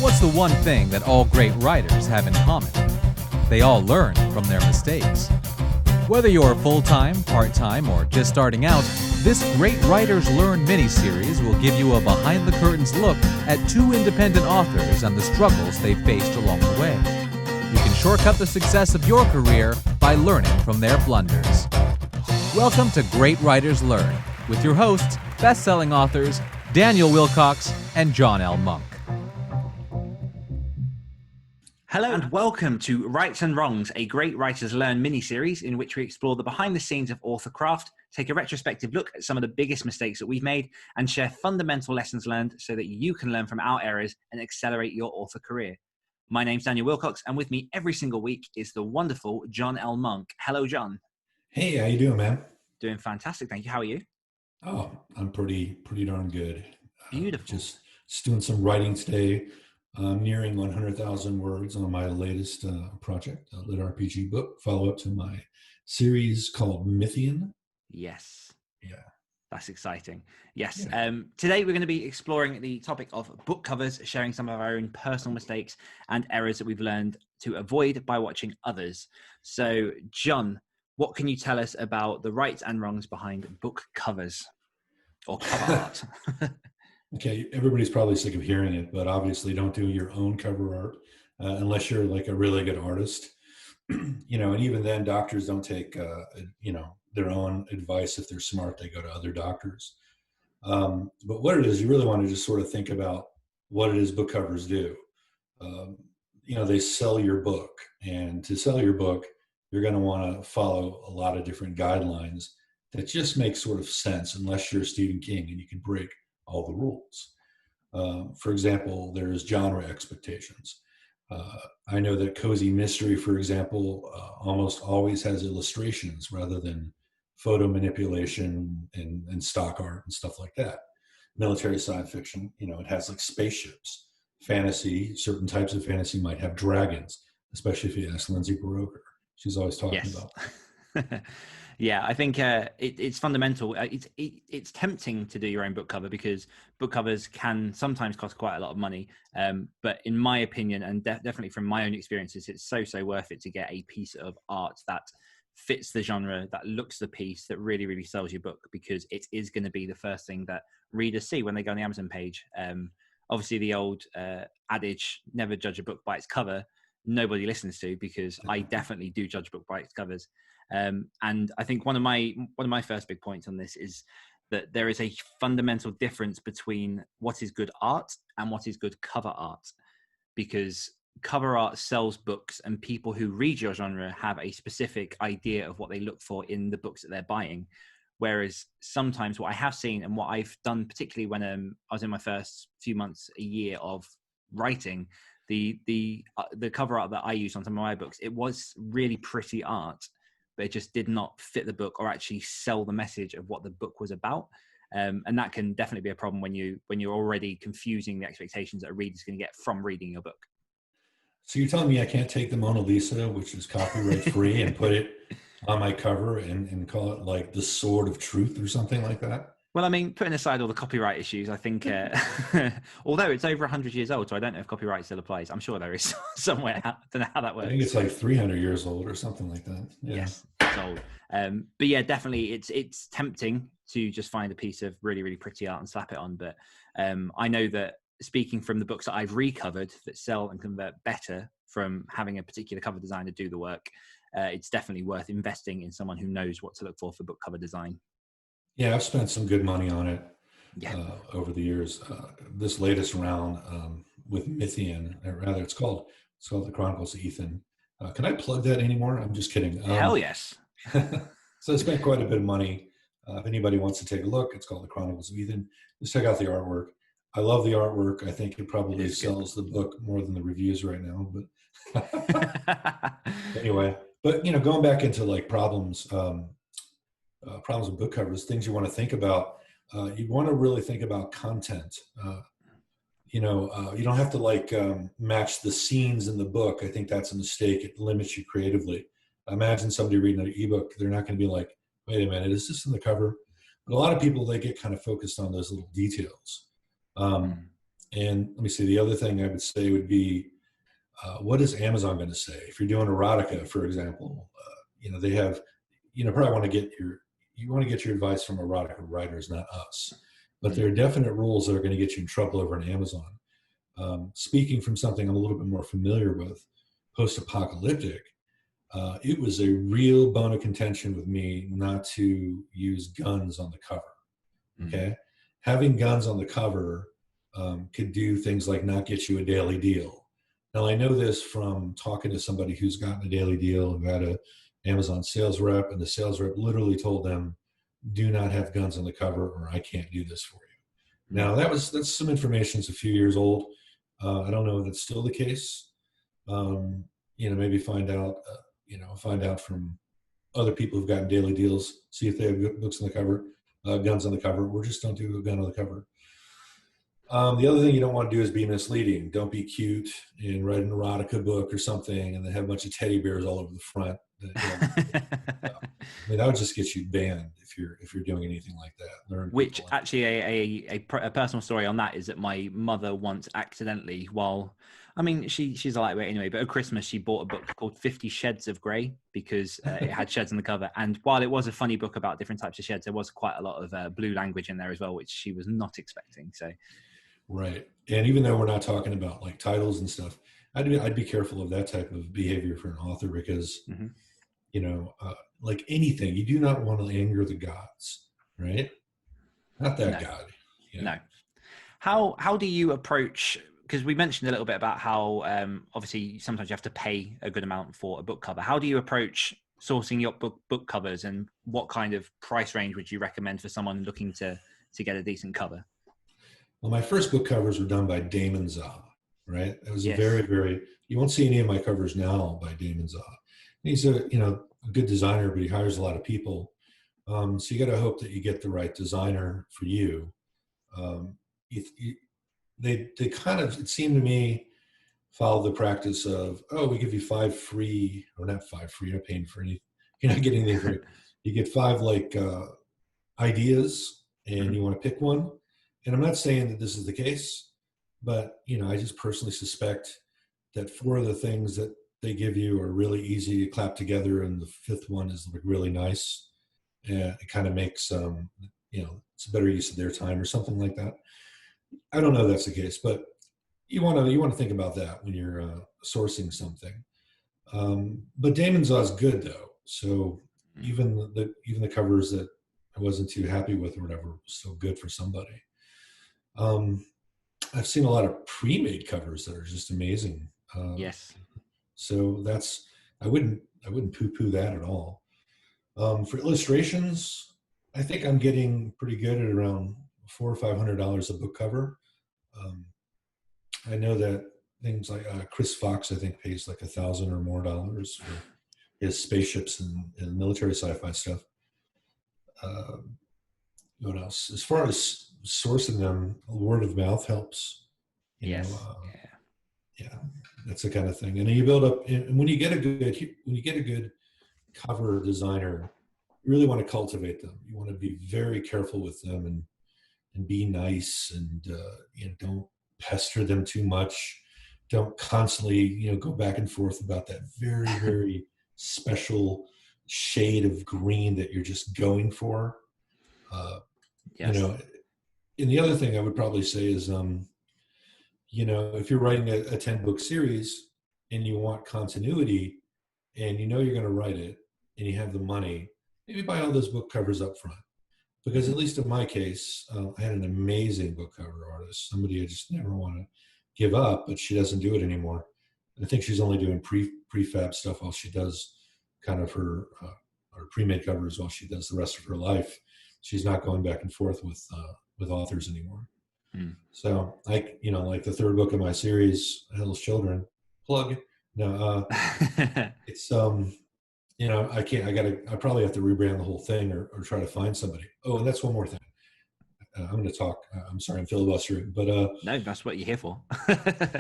What's the one thing that all great writers have in common? They all learn from their mistakes. Whether you're full-time, part-time, or just starting out, this Great Writers Learn miniseries will give you a behind-the-curtains look at two independent authors and the struggles they've faced along the way. You can shortcut the success of your career by learning from their blunders. Welcome to Great Writers Learn, with your hosts, best-selling authors Daniel Willcocks and John L. Monk. Hello and welcome to Rights and Wrongs, a Great Writers Learn mini-series in which we explore the behind the scenes of author craft, take a retrospective look at some of the biggest mistakes that we've made, and share fundamental lessons learned so that you can learn from our errors and accelerate your author career. My name's Daniel Willcocks, and with me every single week is the wonderful John L. Monk. Hello, John. Hey, how you doing, man? Doing fantastic, thank you. How are you? Oh, I'm pretty darn good. Beautiful. Just doing some writing today. Nearing 100,000 words on my latest project, a lit RPG book, follow-up to my series called Mythian. Yes. Yeah. That's exciting. Yes. Yeah. Today we're going to be exploring the topic of book covers, sharing some of our own personal mistakes and errors that we've learned to avoid by watching others. So, John, what can you tell us about the rights and wrongs behind book covers or cover art? Okay, everybody's probably sick of hearing it, but obviously don't do your own cover art unless you're like a really good artist. And even then, doctors don't take, their own advice. If they're smart, they go to other doctors. But what it is, you really want to just sort of think about what it is book covers do. They sell your book, and to sell your book, you're going to want to follow a lot of different guidelines that just make sort of sense, unless you're Stephen King and you can break all the rules. For example, there's genre expectations. I know that cozy mystery, for example, almost always has illustrations rather than photo manipulation and stock art and stuff like that. Military science fiction, it has like spaceships. Fantasy, certain types of fantasy might have dragons, especially if you ask Lindsay Baroker. She's always talking about. Yeah, I think it's fundamental. It's tempting to do your own book cover because book covers can sometimes cost quite a lot of money. But in my opinion, and definitely from my own experiences, it's so worth it to get a piece of art that fits the genre, that looks the piece, that really, really sells your book, because it is going to be the first thing that readers see when they go on the Amazon page. Obviously, the old adage, never judge a book by its cover, nobody listens to, because I definitely do judge a book by its covers. And I think one of my first big points on this is that there is a fundamental difference between what is good art and what is good cover art, because cover art sells books, and people who read your genre have a specific idea of what they look for in the books that they're buying. Whereas sometimes what I have seen, and what I've done, particularly when I was in my first few months, a year of writing, the cover art that I used on some of my books, it was really pretty art, but it just did not fit the book or actually sell the message of what the book was about. And that can definitely be a problem when you're already confusing the expectations that a reader's going to get from reading your book. So you're telling me I can't take the Mona Lisa, which is copyright free, and put it on my cover and call it like the Sword of Truth or something like that? Well, I mean, putting aside all the copyright issues, I think, although it's over 100 years old, so I don't know if copyright still applies. I'm sure there is somewhere. I don't know how that works. I think it's like 300 years old or something like that. Yeah. Yes, it's old. But yeah, definitely, it's tempting to just find a piece of really, really pretty art and slap it on. But I know that, speaking from the books that I've recovered that sell and convert better from having a particular cover designer do the work, it's definitely worth investing in someone who knows what to look for book cover design. Yeah, I've spent some good money on it over the years. This latest round with Mythian, or rather, it's called The Chronicles of Ethan. Can I plug that anymore? I'm just kidding. Hell yes. So I spent quite a bit of money. If anybody wants to take a look, it's called The Chronicles of Ethan. Just check out the artwork. I love the artwork. I think it probably sells the book more than the reviews right now. But anyway, going back into like problems with book covers, things you want to think about. You want to really think about content. You don't have to match the scenes in the book. I think that's a mistake. It limits you creatively. Imagine somebody reading an ebook. They're not going to be like, wait a minute, is this in the cover? But a lot of people, they get kind of focused on those little details. And let me see, the other thing I would say would be, what is Amazon going to say? If you're doing erotica, for example, they have, probably you want to get your advice from erotica writers, not us. But there are definite rules that are going to get you in trouble over on Amazon. Speaking from something I'm a little bit more familiar with, post-apocalyptic, it was a real bone of contention with me not to use guns on the cover. Okay, having guns on the cover could do things like not get you a daily deal. Now, I know this from talking to somebody who's gotten a daily deal, who had a Amazon sales rep, and the sales rep literally told them, do not have guns on the cover or I can't do this for you. Now, that's some information that's a few years old. I don't know if that's still the case. Maybe find out from other people who've gotten daily deals, see if they have books on the cover, guns on the cover, or just don't do a gun on the cover. The other thing you don't want to do is be misleading. Don't be cute and write an erotica book or something and then have a bunch of teddy bears all over the front. That would just get you banned if you're doing anything like that. Which actually a personal story on that is that my mother once accidentally, she's a lightweight anyway, but at Christmas she bought a book called 50 Shades of Grey because it had sheds on the cover. And while it was a funny book about different types of sheds, there was quite a lot of blue language in there as well, which she was not expecting. So. Right. And even though we're not talking about like titles and stuff, I'd be careful of that type of behavior for an author because, like anything, you do not want to anger the gods, right? Not that God. Yeah. No. How do you approach, because we mentioned a little bit about how obviously sometimes you have to pay a good amount for a book cover. How do you approach sourcing your book covers, and what kind of price range would you recommend for someone looking to get a decent cover? Well, my first book covers were done by Damon Za, right? It was a very, very, you won't see any of my covers now by Damon Za. He's a good designer, but he hires a lot of people. So you got to hope that you get the right designer for you. They kind of, it seemed to me, follow the practice of, we give you 5 free, or not 5 free, you're not paying for anything. You're not getting anything free. You get 5 ideas and you want to pick one. And I'm not saying that this is the case, but, I just personally suspect that 4 of the things that they give you are really easy to clap together, and the 5th one is really nice. And it kind of makes, it's a better use of their time or something like that. I don't know if that's the case, but you want to think about that when you're sourcing something. But Damon Za is good though, so even the covers that I wasn't too happy with or whatever was still good for somebody. I've seen a lot of pre-made covers that are just amazing. Yes. So I wouldn't poo-poo that at all. For illustrations, I think I'm getting pretty good at around $400 or $500 a book cover. I know that things like Chris Fox, I think, pays like $1,000 or more for his spaceships and military sci-fi stuff. What else? As far as sourcing them, word of mouth helps. Yeah, that's the kind of thing. And then you build up. And when you get a good cover designer, you really want to cultivate them. You want to be very careful with them and be nice, and don't pester them too much. Don't constantly go back and forth about that very, very special shade of green that you're just going for. Yes. And the other thing I would probably say is, if you're writing a 10-book series and you want continuity and you're going to write it and you have the money, maybe buy all those book covers up front. Because at least in my case, I had an amazing book cover artist, somebody I just never want to give up, but she doesn't do it anymore. I think she's only doing prefab stuff while she does kind of her pre-made covers while she does the rest of her life. She's not going back and forth with authors anymore. So like the 3rd book of my series, Hell's Children, plug. No, it's I probably have to rebrand the whole thing or try to find somebody. Oh, and that's one more thing. I'm going to talk. I'm sorry, I'm filibustering, but no, that's what you're here for.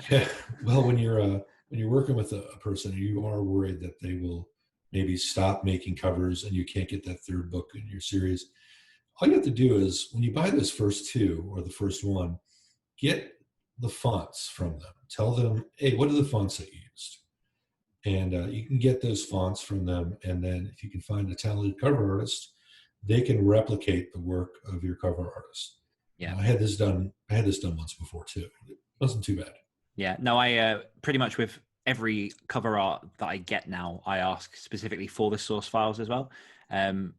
Yeah, well, when you're working with a person, you are worried that they will maybe stop making covers and you can't get that 3rd book in your series. All you have to do is, when you buy those first 2 or the first one, get the fonts from them. Tell them, hey, what are the fonts that you used? And you can get those fonts from them. And then if you can find a talented cover artist, they can replicate the work of your cover artist. Yeah. I had this done once before too. It wasn't too bad. Yeah. No, I pretty much with every cover art that I get now, I ask specifically for the source files as well. And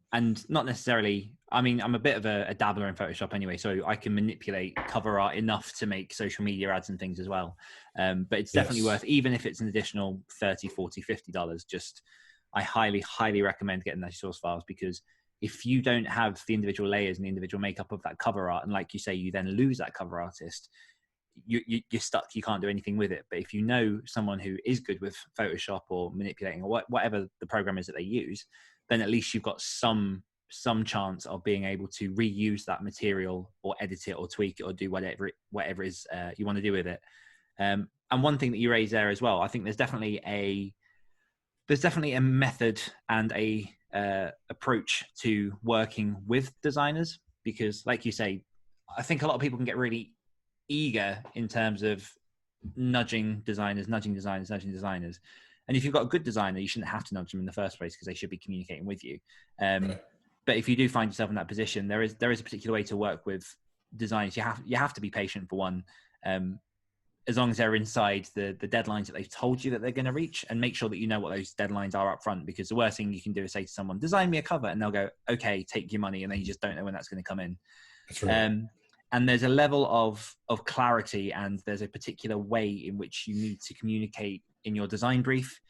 not necessarily, I mean, I'm a bit of a dabbler in Photoshop anyway, so I can manipulate cover art enough to make social media ads and things as well. But it's definitely worth, even if it's an additional $30, $40, $50, just, I highly, highly recommend getting those source files, because if you don't have the individual layers and the individual makeup of that cover art, and like you say, you then lose that cover artist, you're stuck. You can't do anything with it. But if you know someone who is good with Photoshop or manipulating or whatever the program is that they use, then at least you've got some chance of being able to reuse that material or edit it or tweak it or do whatever it is you want to do with it. And one thing that you raised there as well, I think there's definitely a method and a approach to working with designers, because like you say, I think a lot of people can get really eager in terms of nudging designers. And if you've got a good designer, you shouldn't have to nudge them in the first place, because they should be communicating with you. Right. But if you do find yourself in that position, there is a particular way to work with designers. You have to be patient for one, as long as they're inside the deadlines that they've told you that they're going to reach, and make sure that you know what those deadlines are up front, because the worst thing you can do is say to someone, design me a cover, and they'll go, okay, take your money, and then you just don't know when that's going to come in. That's right. And there's a level of clarity, and there's a particular way in which you need to communicate in your design brief.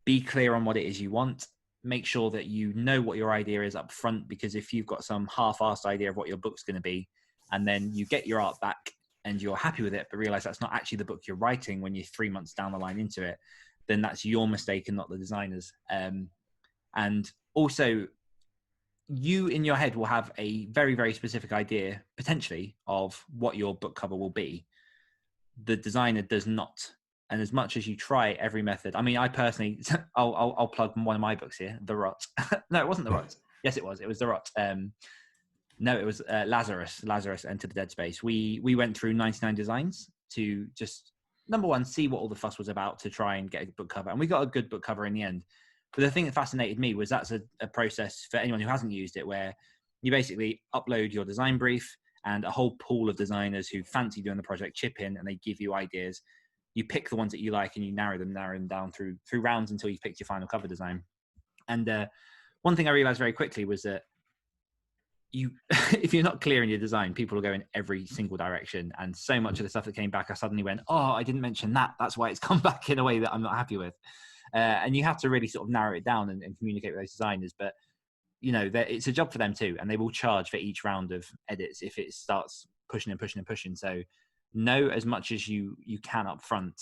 Be clear on what it is you want. Make sure that you know what your idea is up front, because if you've got some half-assed idea of what your book's going to be, and then you get your art back and you're happy with it, but realize that's not actually the book you're writing when you're 3 months down the line into it, then that's your mistake and not the designer's. And also, you in your head will have a very, very specific idea potentially of what your book cover will be. The designer does not. And as much as you try every method, I mean, I personally, I'll plug one of my books here, The Rot. No, it wasn't The Rot. Yes, it was. It was The Rot. No, it was Lazarus Enter the Dead Space. We went through 99 designs to just, number one, see what all the fuss was about to try and get a book cover. And we got a good book cover in the end. But the thing that fascinated me was that's a process for anyone who hasn't used it, where you basically upload your design brief, and a whole pool of designers who fancy doing the project chip in, and they give you ideas. You pick the ones that you like, and you narrow them down through rounds until you've picked your final cover design. And one thing I realized very quickly was that if you're not clear in your design, people will go in every single direction. And so much of the stuff that came back, I suddenly went, oh, I didn't mention that. That's why it's come back in a way that I'm not happy with. And you have to really sort of narrow it down and communicate with those designers. But, you know, it's a job for them too. And they will charge for each round of edits if it starts pushing. So know as much as you can up front.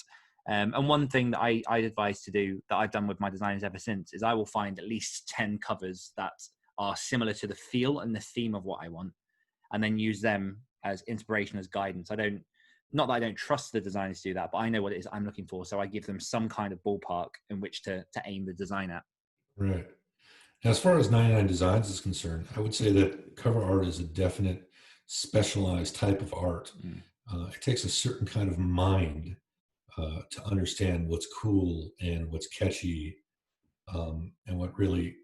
And one thing that I advise to do, that I've done with my designers ever since, is I will find at least 10 covers that are similar to the feel and the theme of what I want, and then use them as inspiration, as guidance. Not that I don't trust the designers to do that, but I know what it is I'm looking for. So I give them some kind of ballpark in which to aim the design at. Right. Now, as far as 99 Designs is concerned, I would say that cover art is a definite specialized type of art. It takes a certain kind of mind to understand what's cool and what's catchy, and what really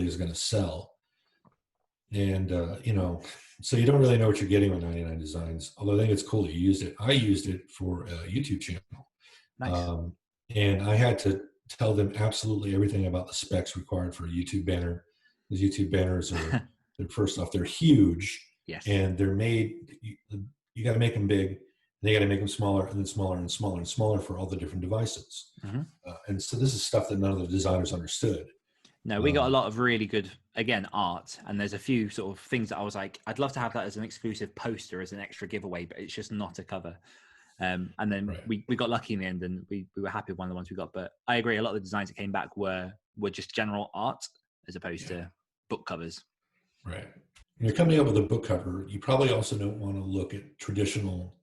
is going to sell. And, so you don't really know what you're getting with 99 Designs, although I think it's cool that you used it. I used it for a YouTube channel. Nice. And I had to tell them absolutely everything about the specs required for a YouTube banner. Those YouTube banners are, first off, they're huge. Yes. And they're made, you got to make them big, and they got to make them smaller, and then smaller and smaller and smaller for all the different devices. Mm-hmm. And so this is stuff that none of the designers understood. No, we got a lot of really good, again, art. And there's a few sort of things that I was like, I'd love to have that as an exclusive poster, as an extra giveaway, but it's just not a cover. And then Right. we got lucky in the end, and we were happy with one of the ones we got. But I agree, a lot of the designs that came back were just general art as opposed to book covers. Right. When you're coming up with a book cover, you probably also don't want to look at traditional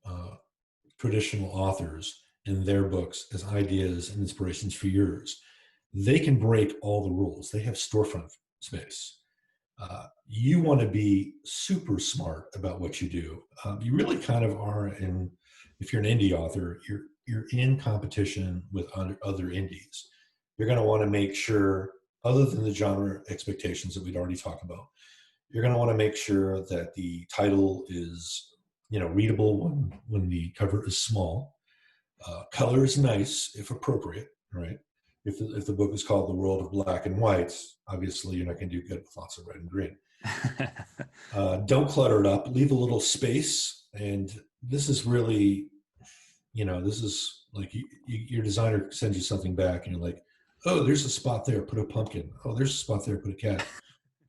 authors and their books as ideas and inspirations for yours. They can break all the rules. They have storefront space. You want to be super smart about what you do. You really kind of are if you're an indie author, you're in competition with other indies. You're going to want to make sure, other than the genre expectations that we'd already talked about, you're going to want to make sure that the title is, readable when the cover is small. Color is nice if appropriate, right? If the book is called The World of Black and White, obviously you're not going to do good with lots of red and green. Don't clutter it up. Leave a little space. And this is really, this is like your designer sends you something back and you're like, oh, there's a spot there, put a pumpkin. Oh, there's a spot there, put a cat.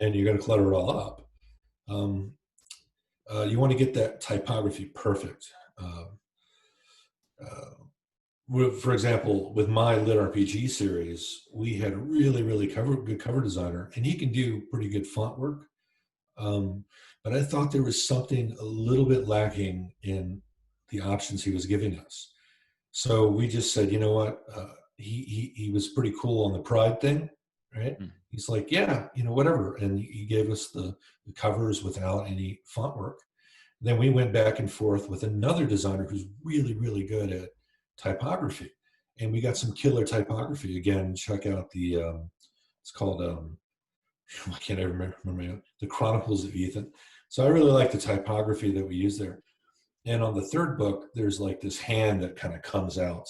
And you're going to clutter it all up. You want to get that typography perfect. For example, with my Lit RPG series, we had a really, really good cover designer, and he can do pretty good font work. But I thought there was something a little bit lacking in the options he was giving us. So we just said, you know what? He was pretty cool on the Pride thing, right? Mm. He's like, yeah, whatever. And he gave us the covers without any font work. Then we went back and forth with another designer who's really, really good at typography. And we got some killer typography. Again, check out it's called, I can't ever remember, The Chronicles of Ethan. So I really like the typography that we use there. And on the third book, there's like this hand that kind of comes out.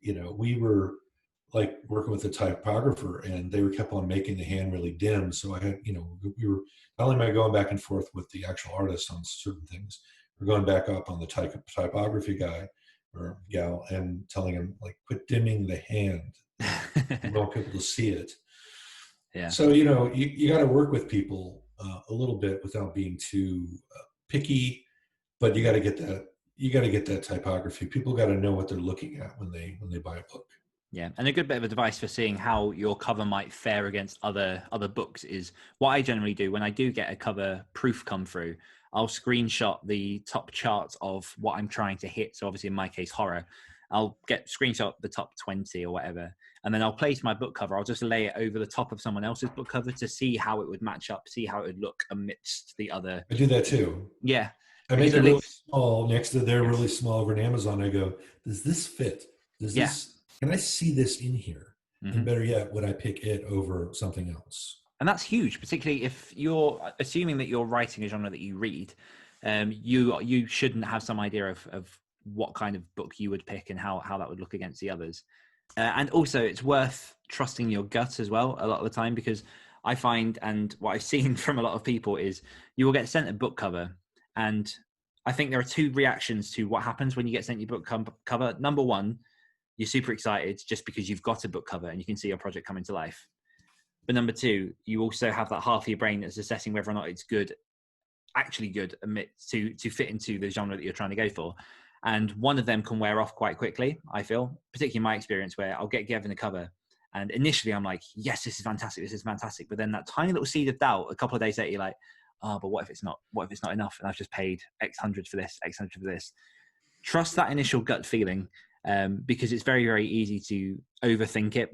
We were like working with a typographer and they kept on making the hand really dim. So I had, we were, not only am I going back and forth with the actual artist on certain things, we're going back up on the typography guy or gal and telling him, like, quit dimming the hand. You want people to see it. Yeah. So, you got to work with people a little bit without being too picky, but you got to get that typography. People got to know what they're looking at when they buy a book. Yeah, and a good bit of advice for seeing how your cover might fare against other books is what I generally do when I do get a cover proof come through. I'll screenshot the top charts of what I'm trying to hit. So obviously in my case, horror. I'll screenshot the top 20 or whatever, and then I'll place my book cover. I'll just lay it over the top of someone else's book cover to see how it would match up, see how it would look amidst the other. I do that too. Yeah. I make it really small next to their really small over on Amazon. I go, does this fit? Can I see this in here? Mm-hmm. And better yet, would I pick it over something else? And that's huge, particularly if you're assuming that you're writing a genre that you read. You shouldn't have some idea of what kind of book you would pick and how that would look against the others. And also, it's worth trusting your gut as well a lot of the time, because I find, and what I've seen from a lot of people is you will get sent a book cover, and I think there are two reactions to what happens when you get sent your book cover. Number one, you're super excited just because you've got a book cover and you can see your project coming to life. But number two, you also have that half of your brain that's assessing whether or not it's actually good to fit into the genre that you're trying to go for. And one of them can wear off quite quickly, I feel, particularly in my experience, where I'll get given a cover and initially I'm like, yes, this is fantastic. But then that tiny little seed of doubt, a couple of days later, you're like, oh, but what if it's not enough? And I've just paid X hundred for this. Trust that initial gut feeling. Because it's very, very easy to overthink it.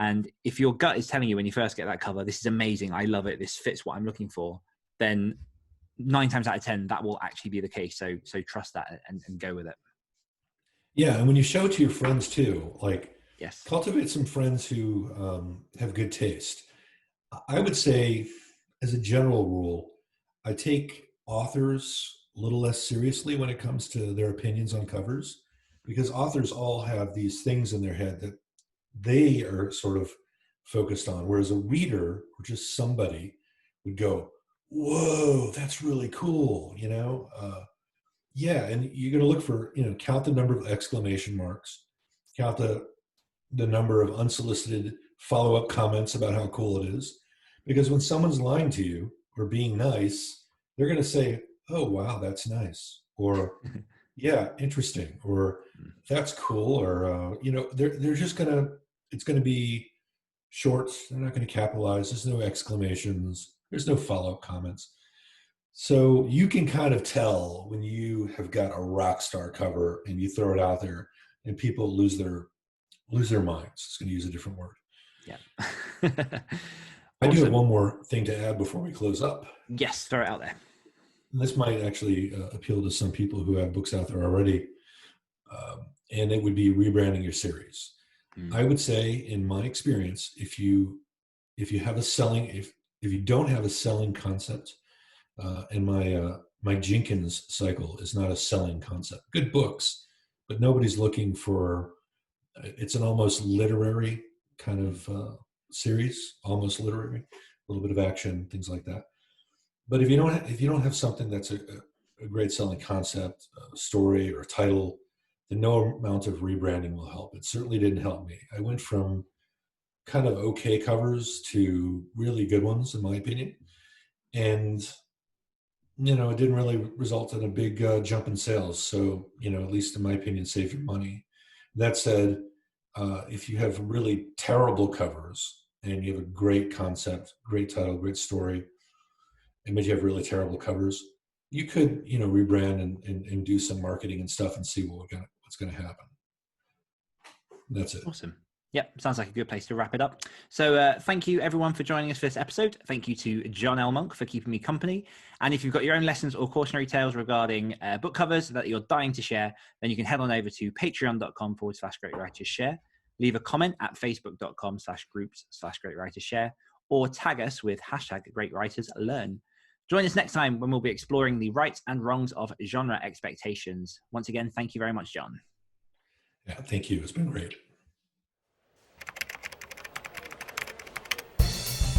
And if your gut is telling you when you first get that cover, this is amazing, I love it, this fits what I'm looking for, then 9 times out of 10, that will actually be the case. So trust that and go with it. Yeah. And when you show it to your friends too, like, yes, cultivate some friends who have good taste. I would say, as a general rule, I take authors a little less seriously when it comes to their opinions on covers, because authors all have these things in their head that they are sort of focused on, whereas a reader or just somebody would go, whoa, that's really cool, yeah, and you're going to look for, count the number of exclamation marks, count the number of unsolicited follow-up comments about how cool it is, because when someone's lying to you or being nice, they're going to say, oh, wow, that's nice, or yeah, interesting, or that's cool, or they're just it's gonna be short. They're not gonna capitalize. There's no exclamations. There's no follow-up comments. So you can kind of tell when you have got a rock star cover and you throw it out there, and people lose their minds. It's going to use a different word. Yeah. I do have Awesome. one more thing to add before we close up. Yes, throw it out there. This might actually appeal to some people who have books out there already, and it would be rebranding your series. I would say, in my experience, if you have a selling, if you don't have a selling concept, and my Jenkins cycle is not a selling concept. Good books, but nobody's looking for. It's an almost literary kind of series, almost literary, a little bit of action, things like that. But if you don't have something that's a great selling concept, story, or title, then no amount of rebranding will help. It certainly didn't help me. I went from kind of okay covers to really good ones, in my opinion, and it didn't really result in a big jump in sales. So at least in my opinion, save your money. That said, if you have really terrible covers and you have a great concept, great title, great story, but you have really terrible covers, you could, rebrand and do some marketing and stuff and see what's going to happen. That's it. Awesome. Yep, sounds like a good place to wrap it up. So thank you everyone for joining us for this episode. Thank you to John L. Monk for keeping me company. And if you've got your own lessons or cautionary tales regarding book covers that you're dying to share, then you can head on over to patreon.com/greatwritersshare. Leave a comment at facebook.com/groups/greatwritersshare, or tag us with #GreatWritersLearn. Join us next time when we'll be exploring the rights and wrongs of genre expectations. Once again, thank you very much, John. Yeah, thank you. It's been great.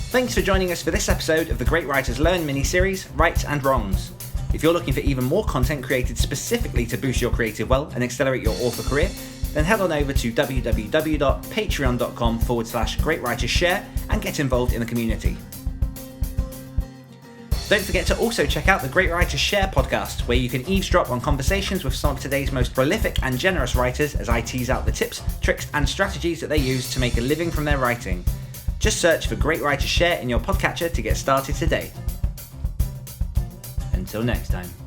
Thanks for joining us for this episode of the Great Writers Learn mini-series, Rights and Wrongs. If you're looking for even more content created specifically to boost your creative well and accelerate your author career, then head on over to www.patreon.com/greatwritersshare and get involved in the community. Don't forget to also check out the Great Writers Share podcast, where you can eavesdrop on conversations with some of today's most prolific and generous writers as I tease out the tips, tricks and strategies that they use to make a living from their writing. Just search for Great Writers Share in your podcatcher to get started today. Until next time.